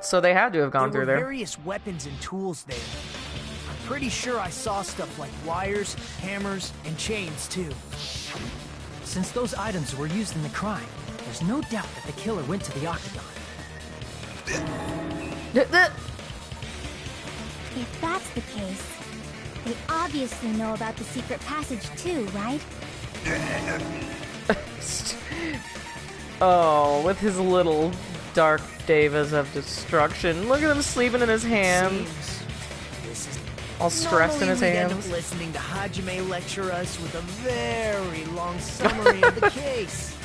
so they had to have gone through There there. were various weapons and tools there. I'm pretty sure I saw stuff like wires, hammers, and chains too. Since those items were used in the crime, there's no doubt that the killer went to the Octagon. If that's the case, they obviously know about the secret passage too, right? Oh, with his little dark davas of destruction. Look at him sleeping in his hands. This is All stressed in his Normally we'd end hands. up listening to Hajime lecture us with a very long summary of the case.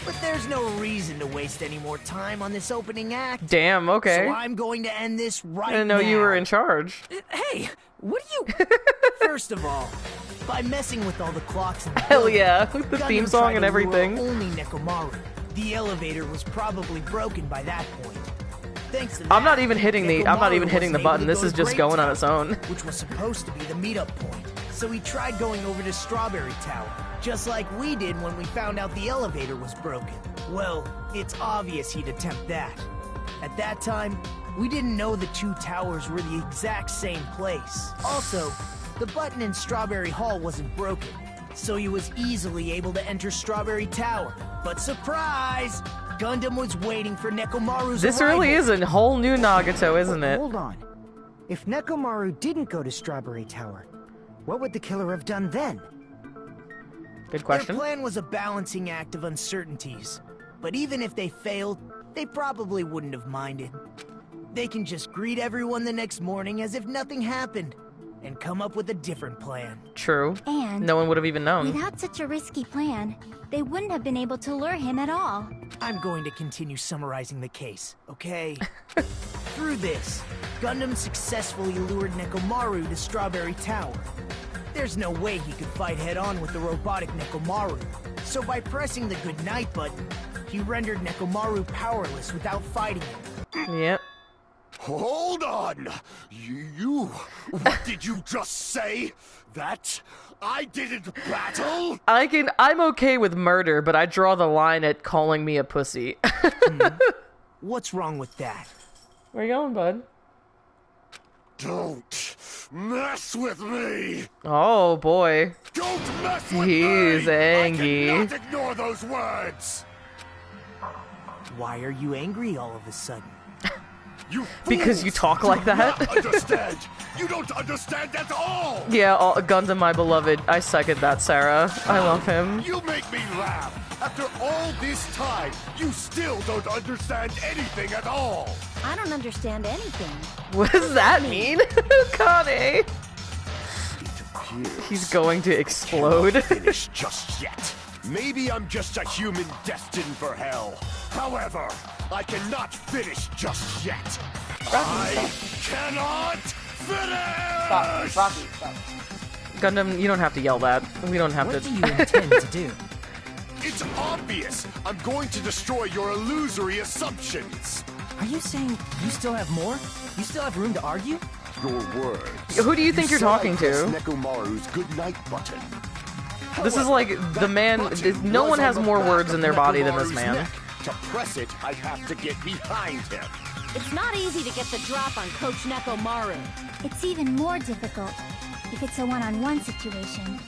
But there's no reason to waste any more time on this opening act. Damn, okay. So I'm going to end this right I didn't know now. you were in charge. Hey, what are you... First of all, by messing with all the clocks in the Hell building, yeah, with the Gundam theme tried song to and everything. lure only Nekomaru. The elevator was probably broken by that point. Thanks to I'm that, not even hitting the Nekomaru button. wasn't This able to is go to just Grape going on Tower, its own. which was supposed to be the meetup point. So he tried going over to Strawberry Tower, just like we did when we found out the elevator was broken. Well, it's obvious he'd attempt that. At that time, we didn't know the two towers were the exact same place. Also, the button in Strawberry Hall wasn't broken, so he was easily able to enter Strawberry Tower. But surprise! Gundam was waiting for Nekomaru's This arrival. really is a whole new Nagato, isn't it? Hold on. If Nekomaru didn't go to Strawberry Tower, what would the killer have done then? Good Their question. plan was a balancing act of uncertainties. But even if they failed, they probably wouldn't have minded. They can just greet everyone the next morning as if nothing happened, and come up with a different plan. True. And No one would have even known. without such a risky plan, they wouldn't have been able to lure him at all. I'm going to continue summarizing the case, okay? Through this, Gundam successfully lured Nekomaru to Strawberry Tower. There's no way he could fight head-on with the robotic Nekomaru, so by pressing the goodnight button, he rendered Nekomaru powerless without fighting him. Yep. Hold on! What did you just say? That I didn't battle? I'm okay with murder, but I draw the line at calling me a pussy. What's wrong with that? Where you going, bud? Don't mess with me! Oh boy. Don't mess with He's me! angry. I cannot ignore those words! Why are you angry all of a sudden? You Because you talk like do that? not understand! You don't understand at all! Yeah, Gundam, my beloved. I second that, Sarah. I love him. You make me laugh! After all this time, you still don't understand anything at all! I don't understand anything. What does that mean? Kane! It appears He's going to explode. finish just yet. Maybe I'm just a human destined for hell. However, I cannot finish just yet. I cannot finish! Stop. Gundam, you don't have to yell that. We don't have What to. do you intend to do? It's obvious. I'm going to destroy your illusory assumptions. Are you saying you still have more? You still have room to argue? Your words. Who do you think you're said I talking pressed to? Nekomaru's goodnight button. This is like the That man. button No was one on has the more back words of in their body than this Nekomaru's man. neck. To press it, I have to get behind him. It's not easy to get the drop on Coach Nekomaru. It's even more difficult if it's a one-on-one situation.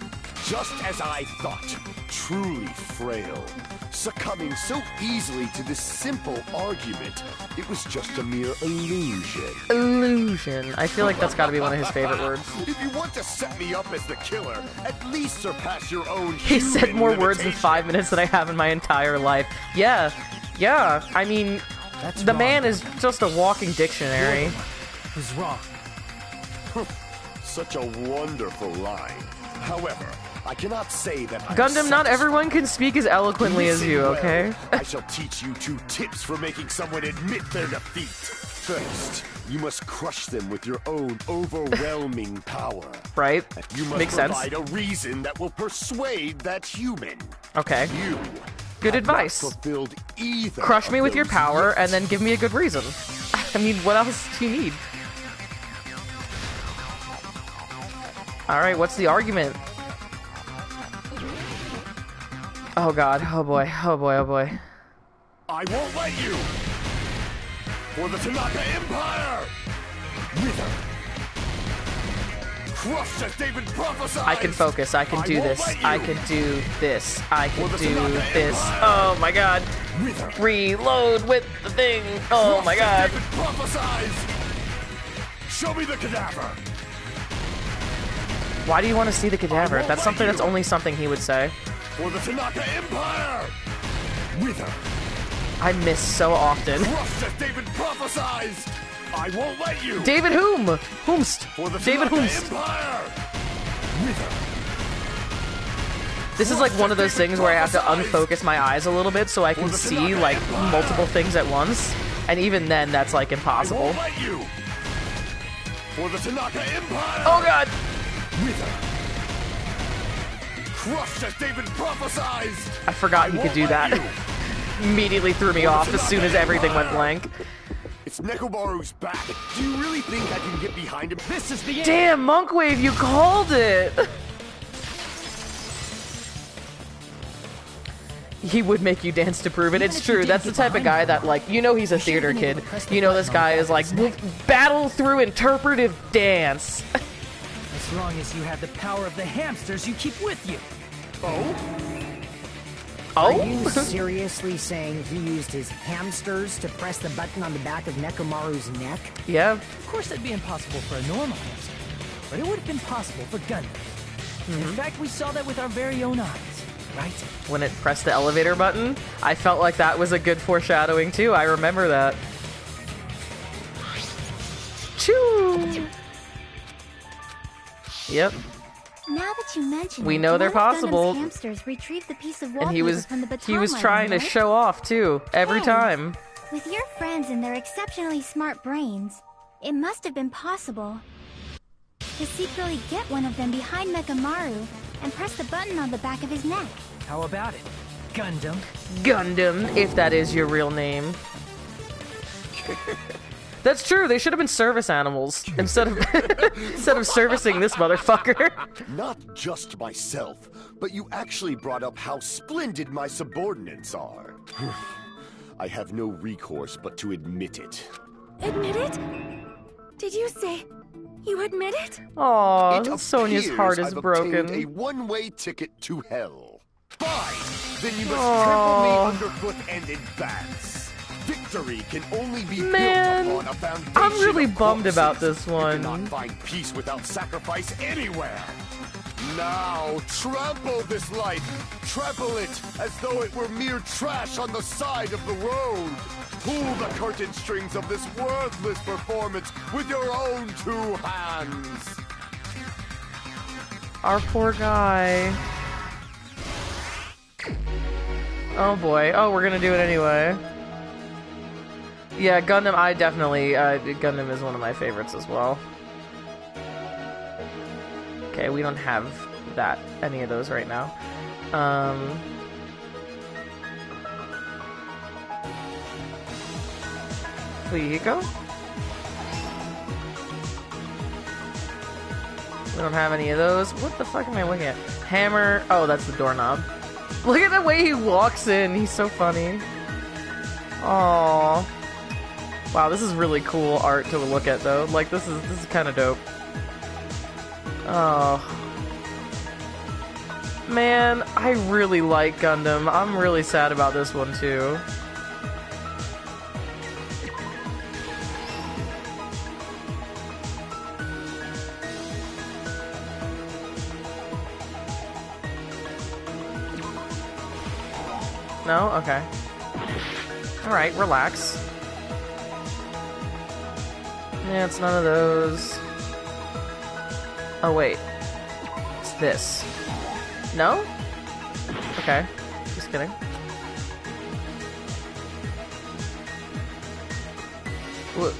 Just as I thought, truly frail. Succumbing so easily to this simple argument, it was just a mere illusion. Illusion. I feel like that's got to be one of his favorite words. If you want to set me up as the killer, at least surpass your own He said human more words in limitation. 5 minutes than I have in my entire life. Yeah. I mean, That's the wrong. man is just a walking dictionary. Who's wrong? Such a wonderful line. However, I cannot say that I'm Gundam, not satisfied. everyone can speak as eloquently as Listen you, well. okay? I shall teach you 2 tips for making someone admit their defeat. First, you must crush them with your own overwhelming power. Right? You must Makes sense. provide a reason that will persuade that human. Okay. You Good have not advice. fulfilled either Crush of me with your those power yet. and then give me a good reason. I mean, what else do you need? Alright, what's the argument? Oh god, oh boy, oh boy, oh boy. I won't let you. For the Tanaka Empire! Wither! Crushed as David prophesied! I can focus. I can do this. I can do this. I can do this. Oh my god. Wither! Reload with the thing. Oh my god. David prophesies! Show me the cadaver! Why do you want to see the cadaver? That's something that's only something he would say. For the Tanaka Empire! Wither! I miss so often. Crushed as David prophesies! I won't let you! David whom? Whomst? For the David Tanaka whomst? Empire! Wither! This is like one of those things where I have to unfocus my eyes a little bit so I can see like multiple things at once. And even then, that's like I impossible. won't let you! For the Tanaka Empire! Oh god! Wither! Crushed as David prophesies! I forgot he could do that. Immediately threw me off as soon as everything went blank. It's Nekomaru's back. Do you really think I can get behind him? This is the end. Damn, Monkwave, you called it! He would make you dance to prove it. It's true. That's the type of guy that, like, you know he's a theater kid. You know this guy is like, battle through interpretive dance. As long as you have the power of the hamsters you keep with you. Are you Oh? seriously saying he used his hamsters to press the button on the back of Nekomaru's neck? Yeah. Of course, that'd be impossible for a normal hamster, but it would have been possible for Gundam. In fact, we saw that with our very own eyes, right? When it pressed the elevator button, I felt like that was a good foreshadowing too. I remember that. Choo! Yep. Now that you mention We it, know they're one of Gundam's possible. hamsters retrieved the piece of And wallpaper he was from the baton trying to line, right? show off too, every Hey. time. With your friends and their exceptionally smart brains, it must have been possible to secretly get one of them behind Mekamaru and press the button on the back of his neck. How about it, Gundam? Gundam, if that is your real name. That's true. They should have been service animals instead of servicing this motherfucker. Not just myself, but you actually brought up how splendid my subordinates are. I have no recourse but to admit it. Admit it? Did you say you admit it? Aw, It Sonia's appears heart is I've obtained a broken. one-way ticket to hell. Fine! Then you must Aw. trample me underfoot and advance. Victory can only be Man, built upon a foundation I'm really of bummed corpses. about this You one. cannot find peace without sacrifice anywhere. Now, trample this life. Trample it as though it were mere trash on the side of the road. Pull the curtain strings of this worthless performance with your own two hands. Our poor guy. Oh boy. Oh, we're gonna do it anyway. Yeah, Gundam, I definitely, Gundam is one of my favorites as well. Okay, we don't have any of those right now. Fuego? We don't have any of those. What the fuck am I looking at? Hammer. Oh, that's the doorknob. Look at the way he walks in. He's so funny. Aww. Wow, this is really cool art to look at, though. Like, this is kind of dope. Oh. Man, I really like Gundam. I'm really sad about this one, too. No? Okay. Alright, relax. Yeah, it's none of those. Oh, wait. It's this. No? Okay. Just kidding. Whoa.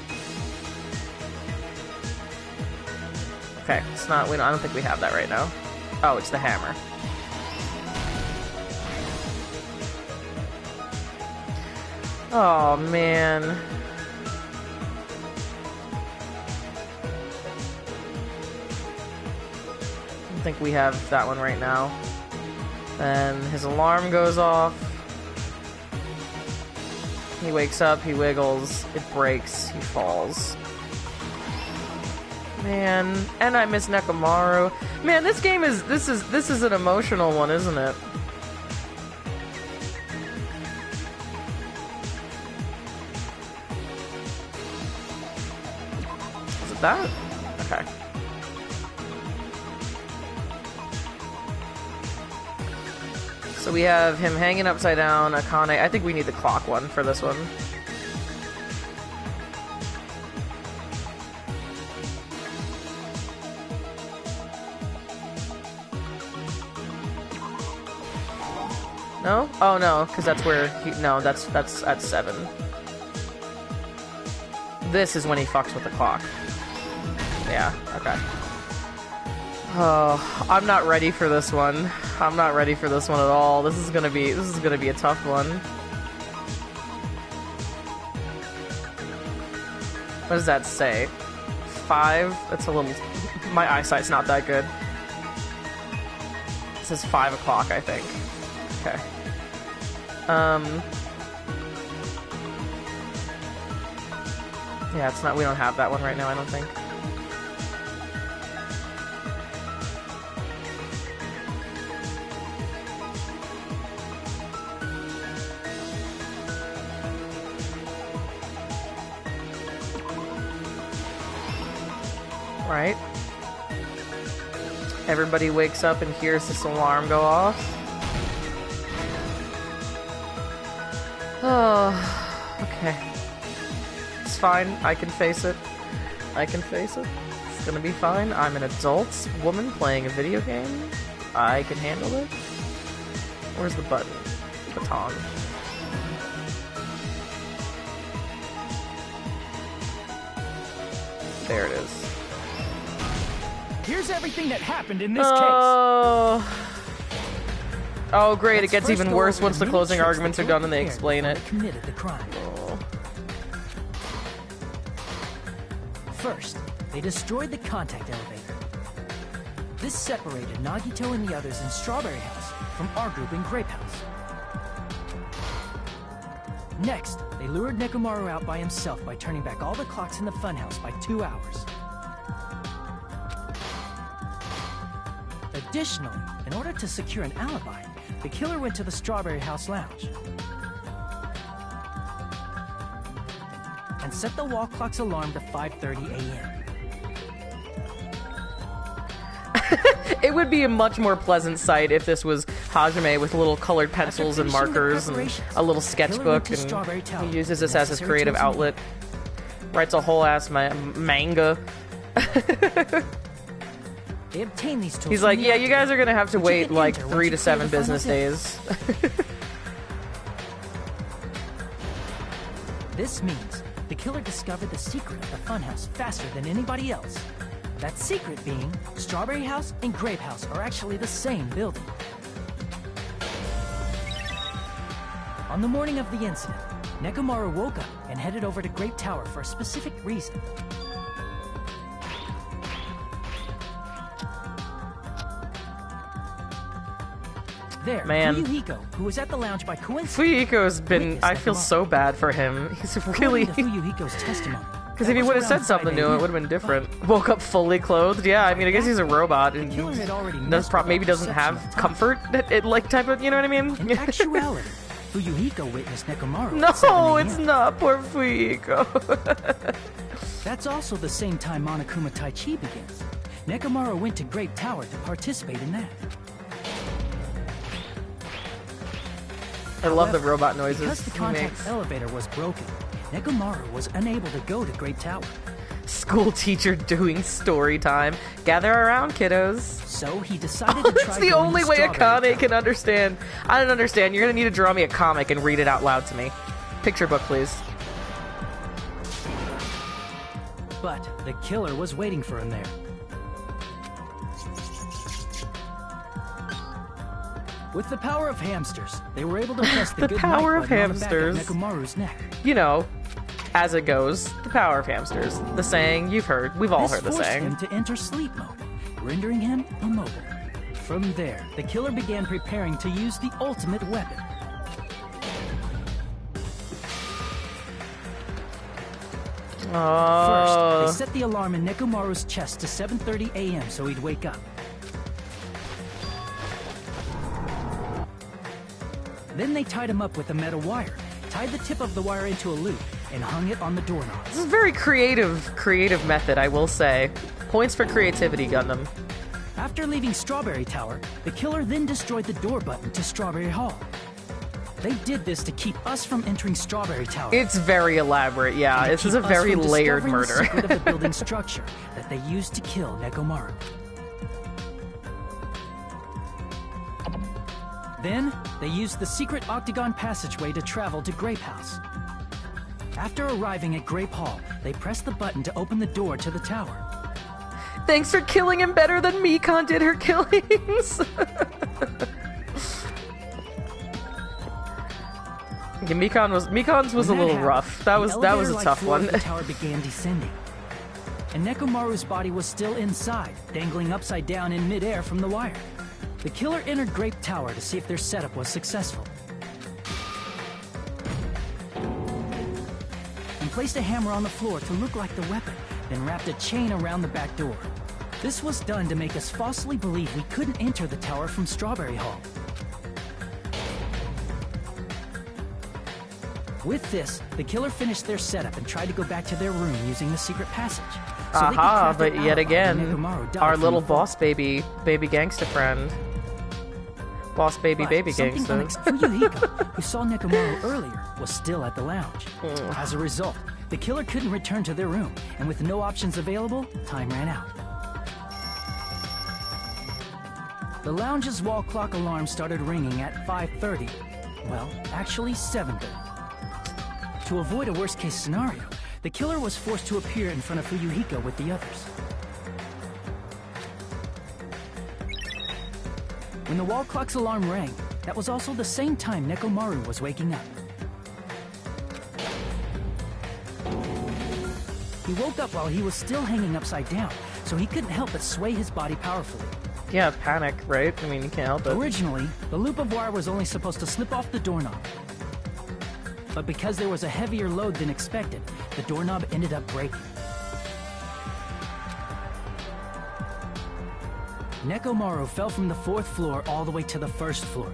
Okay, it's not, I don't think we have that right now. Oh, it's the hammer. Oh, man. I don't think we have that one right now. Then his alarm goes off. He wakes up, he wiggles, it breaks, he falls. Man, and I miss Nekomaru. Man, this game is this is an emotional one, isn't it? Is it that? Okay. So we have him hanging upside down, Akane. I think we need the clock one for this one. No? Oh no, because that's where he... No, that's at 7. This is when he fucks with the clock. Yeah, okay. Oh, I'm not ready for this one. I'm not ready for this one at all. This is gonna be a tough one. What does that say? 5? That's a little... My eyesight's not that good. It says 5 o'clock, I think. Okay. Yeah, it's not... We don't have that one right now, I don't think. Right. Everybody wakes up and hears this alarm go off. Oh, okay. It's fine. I can face it. I can face it. It's gonna be fine. I'm an adult woman playing a video game. I can handle it. Where's the button? Baton. There it is. Here's everything that happened in this case. Oh, great! It gets even worse once the closing arguments are done and they explain it. Committed the crime. Oh. First, they destroyed the contact elevator. This separated Nagito and the others in Strawberry House from our group in Grape House. Next, they lured Nekomaru out by himself by turning back all the clocks in the funhouse by 2 hours. Additionally, in order to secure an alibi, the killer went to the Strawberry House lounge and set the wall clock's alarm to 5:30 a.m. It would be a much more pleasant sight if this was Hajime with little colored pencils and markers and a little sketchbook, and he uses this as his creative outlet. Writes a whole ass manga. They obtained these tools. He's like, yeah, you guys are gonna have to wait like 3 to 7 business days. This means the killer discovered the secret of the funhouse faster than anybody else. That secret being, Strawberry House and Grape House are actually the same building. On the morning of the incident, Nekomaru woke up and headed over to Grape Tower for a specific reason. There, Man. Fuyuhiko, who was at the lounge by coincidence. Fuyuhiko's been... I feel so bad for him. He's really... Fuyuhiko's testimony. Because if he would have said something new, it would have been different. Woke up fully clothed. Yeah, I mean, I guess he's a robot and maybe doesn't have comfort. It like type of, you know what I mean? In actuality, Fuyuhiko witnessed Nekomaru. No, it's not. Poor Fuyuhiko. That's also the same time Monokuma Taichi begins. Nekomaru went to Grape Tower to participate in that. I love the robot noises. Because the contact elevator was broken, Nekomaru was unable to go to Grape Tower. School teacher doing story time. Gather around, kiddos. So he decided to try. That's the only way Akane can understand. I don't understand. You're gonna need to draw me a comic and read it out loud to me. Picture book, please. But the killer was waiting for him there. With the power of hamsters, they were able to press the, The good power mic of button on the back of hamsters. Nekomaru's neck. You know, as it goes, the power of hamsters. The saying you've heard. We've all heard the This forced saying. him to enter sleep mode, rendering him immobile. From there, the killer began preparing to use the ultimate weapon. Oh. First, they set the alarm in Nekomaru's chest to 7:30 a.m. so he'd wake up. Then they tied him up with a metal wire, tied the tip of the wire into a loop, and hung it on the doorknob. This is a very creative method, I will say. Points for creativity, Gundam. After leaving Strawberry Tower, the killer then destroyed the door button to Strawberry Hall. They did this to keep us from entering Strawberry Tower. It's very elaborate, yeah. This is a very layered murder. The secret of the building structure that they used to kill Nekomaru. Then, they used the secret octagon passageway to travel to Grape House. After arriving at Grape Hall, they pressed the button to open the door to the tower. Thanks for killing him better than Mikan did her killings. Yeah, Mikan's was a little rough. That was a tough one. The tower began descending, and Nekomaru's body was still inside, dangling upside down in midair from the wire. The killer entered Grape Tower to see if their setup was successful, and placed a hammer on the floor to look like the weapon, then wrapped a chain around the back door. This was done to make us falsely believe we couldn't enter the tower from Strawberry Hall. With this, the killer finished their setup and tried to go back to their room using the secret passage. So Aha, but yet again, our little boss baby gangster friend. Boss baby gangster. Fuyuhiko, who saw Nekomaru earlier, was still at the lounge. As a result, the killer couldn't return to their room, and with no options available, time ran out. The lounge's wall clock alarm started ringing at 5:30. Well, actually 7:30. To avoid a worst-case scenario, the killer was forced to appear in front of Fuyuhiko with the others. When the wall clock's alarm rang, that was also the same time Nekomaru was waking up. He woke up while he was still hanging upside down, so he couldn't help but sway his body powerfully. Yeah, panic, right? I mean, you can't help it. Originally, the loop of wire was only supposed to slip off the doorknob. But because there was a heavier load than expected, the doorknob ended up breaking. Nekomaru fell from the 4th floor all the way to the 1st floor.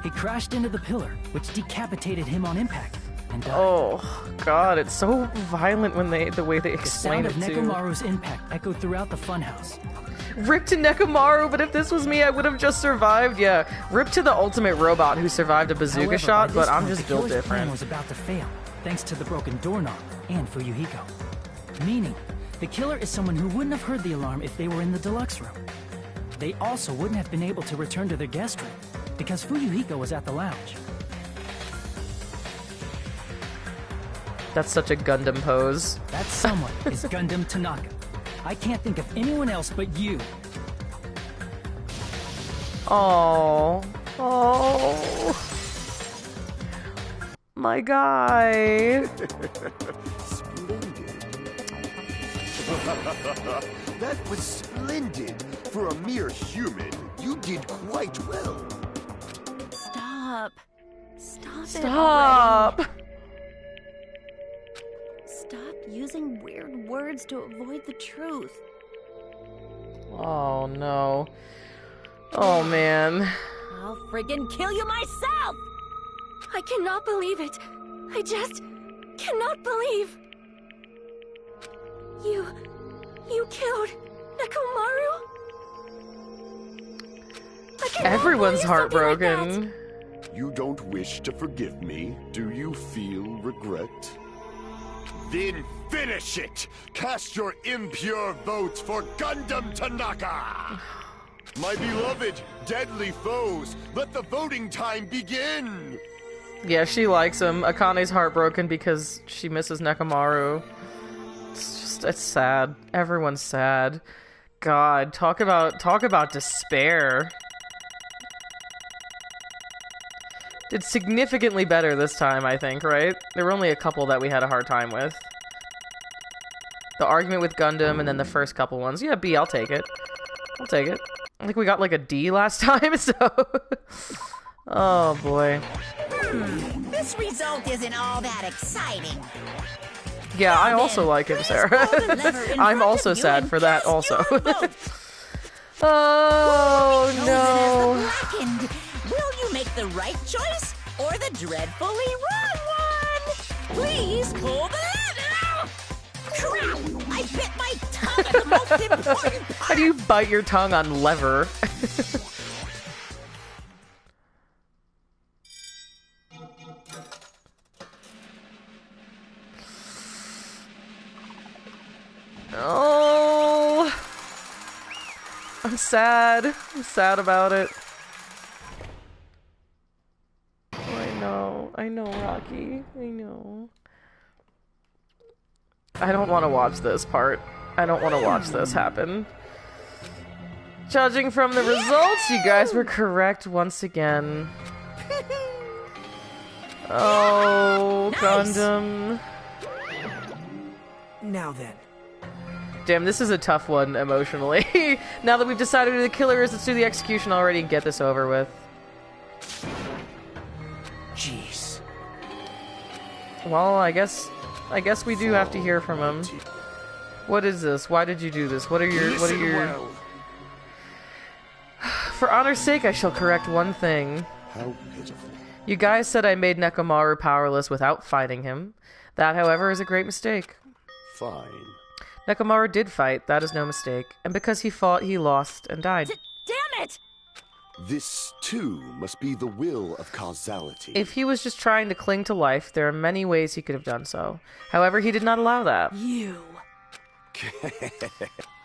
He crashed into the pillar, which decapitated him on impact, and died. Oh, God, it's so violent when the way they explain it, too. The sound of Nekomaru's impact echoed throughout the funhouse. Rip to Nekomaru, but if this was me, I would have just survived. Yeah, rip to the ultimate robot who survived a bazooka shot, but I'm just built different. The plan was about to fail, thanks to the broken doorknob and Fuyuhiko. Meaning, the killer is someone who wouldn't have heard the alarm if they were in the deluxe room. They also wouldn't have been able to return to their guest room, because Fuyuhiko was at the lounge. That's such a Gundam pose. That someone is Gundam Tanaka. I can't think of anyone else but you. Oh, my guy. Splendid. That was splendid. For a mere human, you did quite well. Stop. Stop. Stop. Stop using weird words to avoid the truth. Oh, no. Oh, man. I'll friggin' kill you myself! I cannot believe it. I just cannot believe. You killed Nekomaru? Everyone's heartbroken. You don't wish to forgive me? Do you feel regret? Then finish it! Cast your impure votes for Gundam Tanaka! My beloved, deadly foes, let the voting time begin! Yeah, she likes him. Akane's heartbroken because she misses Nekomaru. It's sad. Everyone's sad. God, talk about despair. Did significantly better this time, I think, right? There were only a couple that we had a hard time with. The argument with Gundam and then the first couple ones. Yeah, B, I'll take it. I'll take it. I think we got like a D last time, so... Oh boy. This result isn't all that exciting. Yeah, I also like him, Sarah. I'm also sad for that, also. Oh no. Blackened. Will you make the right choice or the dreadfully wrong one? Please pull the lever. Crap! I bit my tongue at the most important part. How do you bite your tongue on lever? Oh, I'm sad. I'm sad about it. Oh, I know, Rocky. I know. I don't want to watch this part. I don't want to watch this happen. Judging from the results, you guys were correct once again. Oh, Gundam. Now then. Damn, this is a tough one emotionally. Now that we've decided who the killer is, let's do the execution already and get this over with. Jeez. Well, I guess we do have to hear from him. What is this? Why did you do this? What are your... For honor's sake, I shall correct one thing. How pitiful. You guys said I made Nekomaru powerless without fighting him. That, however, is a great mistake. Fine. Nekomaru did fight, that is no mistake. And because he fought, he lost and died. Damn it! This, too, must be the will of causality. If he was just trying to cling to life, there are many ways he could have done so. However, he did not allow that. You.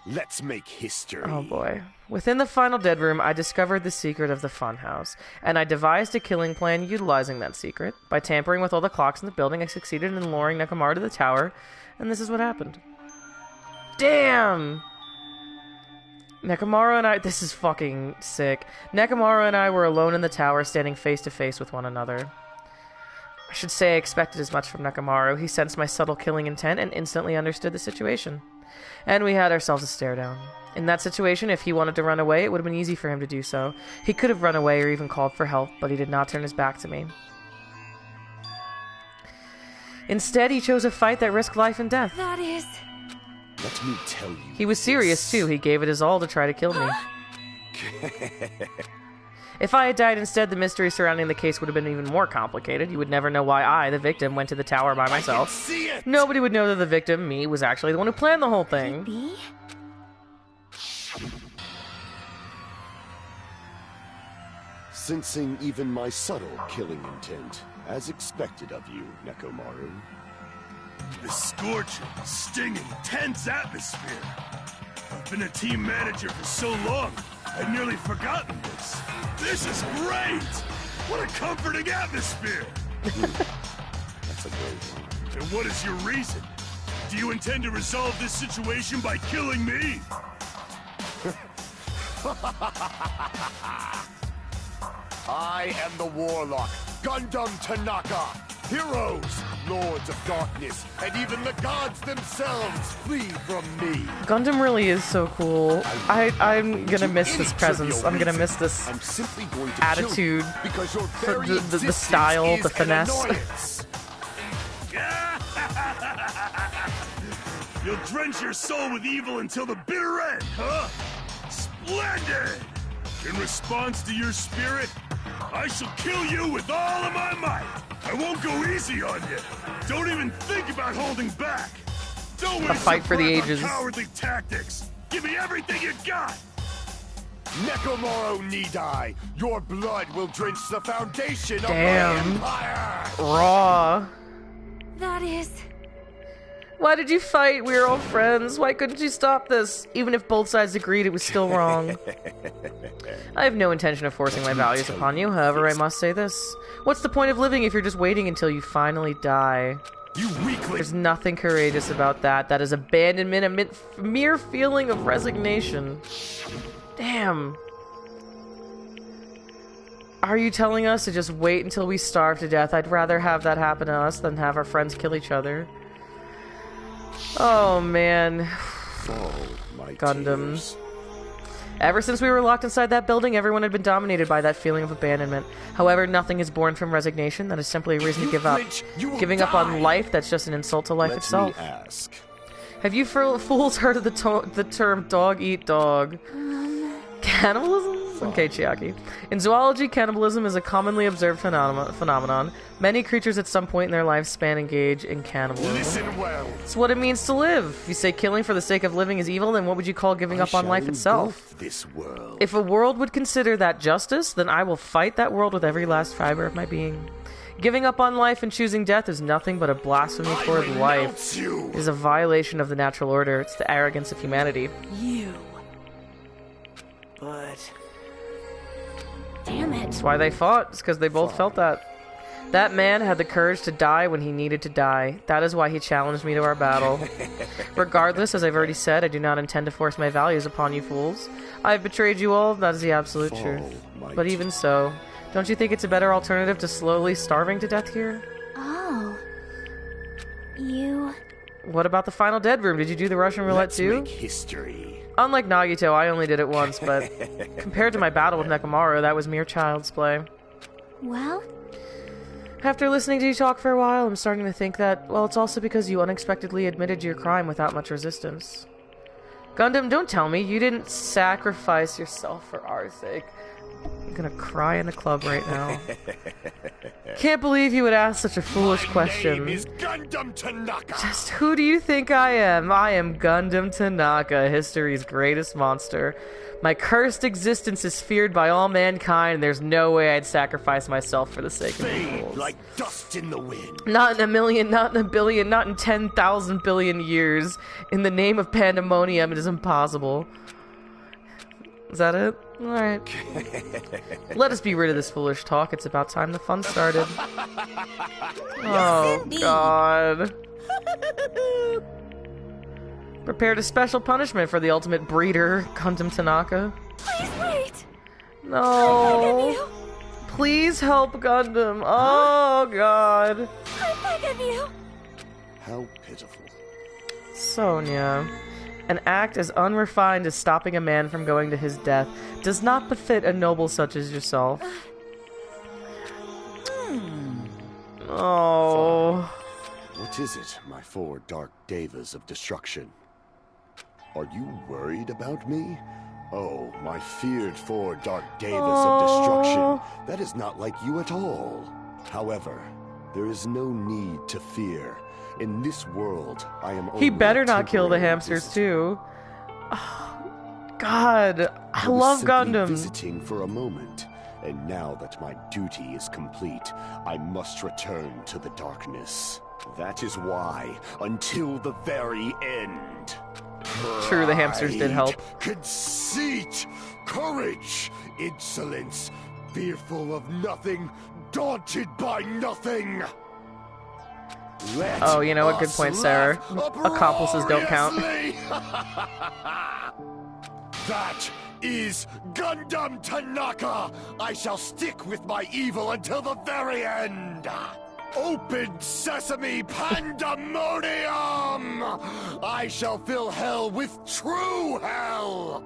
Let's make history. Oh boy. Within the final dead room, I discovered the secret of the funhouse, and I devised a killing plan utilizing that secret. By tampering with all the clocks in the building, I succeeded in luring Nekomaru to the tower, and this is what happened. Damn! Nekomaru and I... This is fucking sick. Nekomaru and I were alone in the tower, standing face to face with one another. I should say I expected as much from Nekomaru. He sensed my subtle killing intent and instantly understood the situation. And we had ourselves a stare down. In that situation, if he wanted to run away, it would have been easy for him to do so. He could have run away or even called for help, but he did not turn his back to me. Instead, he chose a fight that risked life and death. That is... Let me tell you. He was serious, too. He gave it his all to try to kill me. If I had died instead, the mystery surrounding the case would have been even more complicated. You would never know why I, the victim, went to the tower by myself. See it. Nobody would know that the victim, me, was actually the one who planned the whole thing. B? Sensing even my subtle killing intent, as expected of you, Nekomaru. The scorching, stinging, tense atmosphere. I've been a team manager for so long, I'd nearly forgotten this. This is great! What a comforting atmosphere! That's a great one. And what is your reason? Do you intend to resolve this situation by killing me? I am the Warlock, Gundham Tanaka. Heroes, Lords of Darkness, and even the gods themselves flee from me. Gundam really is so cool. I'm gonna miss this presence. I'm gonna miss this I'm simply going to attitude, because your for very the style, the existence is an finesse. annoyance. You'll drench your soul with evil until the bitter end, huh? Splendid! In response to your spirit, I shall kill you with all of my might. I won't go easy on you. Don't even think about holding back. Don't waste fight for the your breath on ages. cowardly tactics. Give me everything you got. Nekomaru Nidai, your blood will drench the foundation of my Damn. empire. Raw. That is... Why did you fight? We were all friends. Why couldn't you stop this? Even if both sides agreed it was still wrong. I have no intention of forcing my values upon you, however, I must say this. What's the point of living if you're just waiting until you finally die? You weakling. There's nothing courageous about that. That is abandonment, a mere feeling of resignation. Damn. Are you telling us to just wait until we starve to death? I'd rather have that happen to us than have our friends kill each other. Oh, man. Fall, my Gundam. tears. Ever since we were locked inside that building, everyone had been dominated by that feeling of abandonment. However, nothing is born from resignation. That is simply a reason to give up. Giving up on life, that's just an insult to life itself. Let me ask. Have you fools heard of the term dog eat dog? Cannibalism? Okay, Chiaki. In zoology, cannibalism is a commonly observed phenomenon. Many creatures at some point in their lifespan engage in cannibalism. Listen well. It's what it means to live. If you say killing for the sake of living is evil, then what would you call giving up on life itself? This world. If a world would consider that justice, then I will fight that world with every last fiber of my being. Giving up on life and choosing death is nothing but a blasphemy toward life. It is a violation of the natural order. It's the arrogance of humanity. You. But... Damn it. That's why they fought. It's because they both felt that. That man had the courage to die when he needed to die. That is why he challenged me to our battle. Regardless, as I've already said, I do not intend to force my values upon you fools. I have betrayed you all, that is the absolute truth. But even so, don't you think it's a better alternative to slowly starving to death here? Oh. You... What about the final dead room? Did you do the Russian roulette too? Make history. Unlike Nagito, I only did it once, but compared to my battle with Nekomaru, that was mere child's play. Well? After listening to you talk for a while, I'm starting to think that, well, it's also because you unexpectedly admitted your crime without much resistance. Gundam, don't tell me you didn't sacrifice yourself for our sake. I'm gonna cry in the club right now. Can't believe you would ask such a foolish question. My name is Gundam Tanaka. Just who do you think I am? I am Gundam Tanaka, history's greatest monster. My cursed existence is feared by all mankind, and there's no way I'd sacrifice myself for the sake of you fools. Like dust in the wind. Not in a million, not in a billion, not in 10,000 billion years. In the name of pandemonium, it is impossible. Is that it? Alright. Let us be rid of this foolish talk. It's about time the fun started. Oh, God. Prepared a special punishment for the ultimate breeder, Gundam Tanaka. Please wait. No. Please help Gundam. Oh, God. I beg of you. How pitiful. Sonia. An act as unrefined as stopping a man from going to his death does not befit a noble such as yourself. Oh. What is it, my four dark devas of destruction? Are you worried about me? Oh, my feared four dark devas of destruction. That is not like you at all. However, there is no need to fear. In this world, I am only He better not kill the hamsters too. Oh, God, I love Gundam. Visiting for a moment, and now that my duty is complete, I must return to the darkness. That is why, until the very end. True, the hamsters did help. Conceit, courage, insolence, fearful of nothing, daunted by nothing. Oh, you know what? Good point, Sarah. Accomplices don't count. That is Gundam Tanaka! I shall stick with my evil until the very end! Open sesame pandemonium! I shall fill hell with true hell!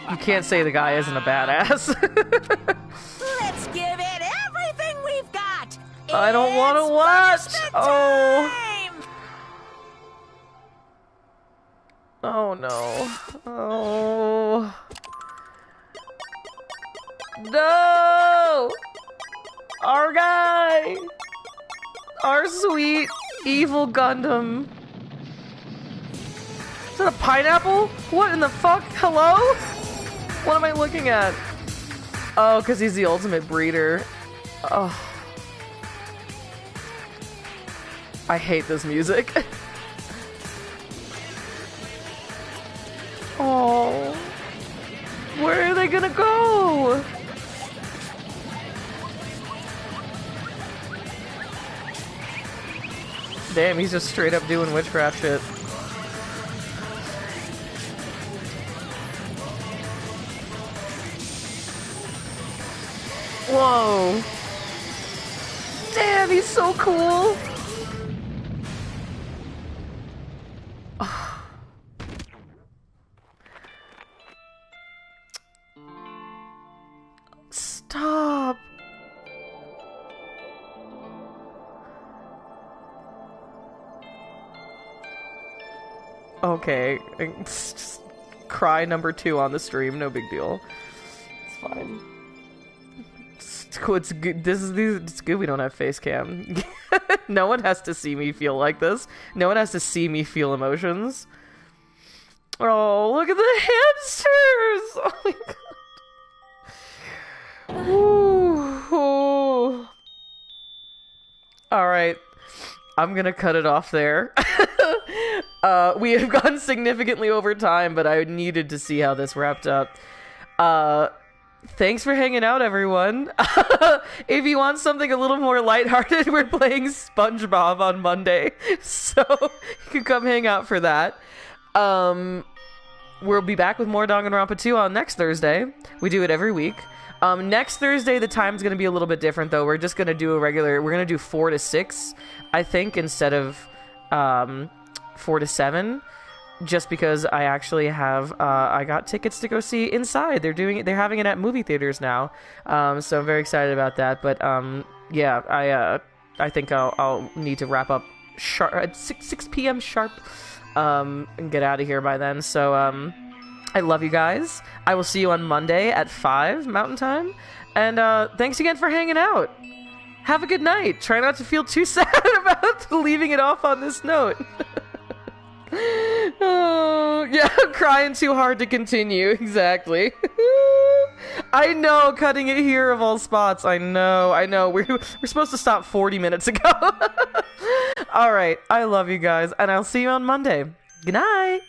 You can't say the guy isn't a badass. Let's give it everything we've got! I don't want to watch! Oh. Oh no. Oh. No! Our guy! Our sweet, evil Gundam. Is that a pineapple? What in the fuck? Hello? What am I looking at? Oh, because he's the ultimate breeder. Oh. I hate this music. Oh. Where are they gonna go? Damn, he's just straight up doing witchcraft shit. Whoa. Damn, he's so cool. Okay. Just cry number 2 on the stream, no big deal. It's fine. It's cool, it's good. It's good we don't have face cam. No one has to see me feel like this. No one has to see me feel emotions. Oh, look at the hamsters! Oh my god. Ooh. Alright. I'm gonna cut it off there. We have gone significantly over time, but I needed to see how this wrapped up. Thanks for hanging out, everyone. If you want something a little more lighthearted, we're playing SpongeBob on Monday, so you can come hang out for that. We'll be back with more Danganronpa 2 on next Thursday. We do it every week. Next Thursday, the time's going to be a little bit different, though. We're just going to do we're going to do 4 to 6, I think, instead of 4 to 7. Just because I actually have, I got tickets to go see Inside. They're having it at movie theaters now. So I'm very excited about that. But, yeah, I think I'll need to wrap up sharp at 6 p.m. sharp, and get out of here by then. So, I love you guys. I will see you on Monday at 5 Mountain Time. And, thanks again for hanging out. Have a good night. Try not to feel too sad about leaving it off on this note. Oh, yeah, I'm crying too hard to continue. Exactly. I know, cutting it here of all spots. I know. We're supposed to stop 40 minutes ago. All right, I love you guys, and I'll see you on Monday. Good night.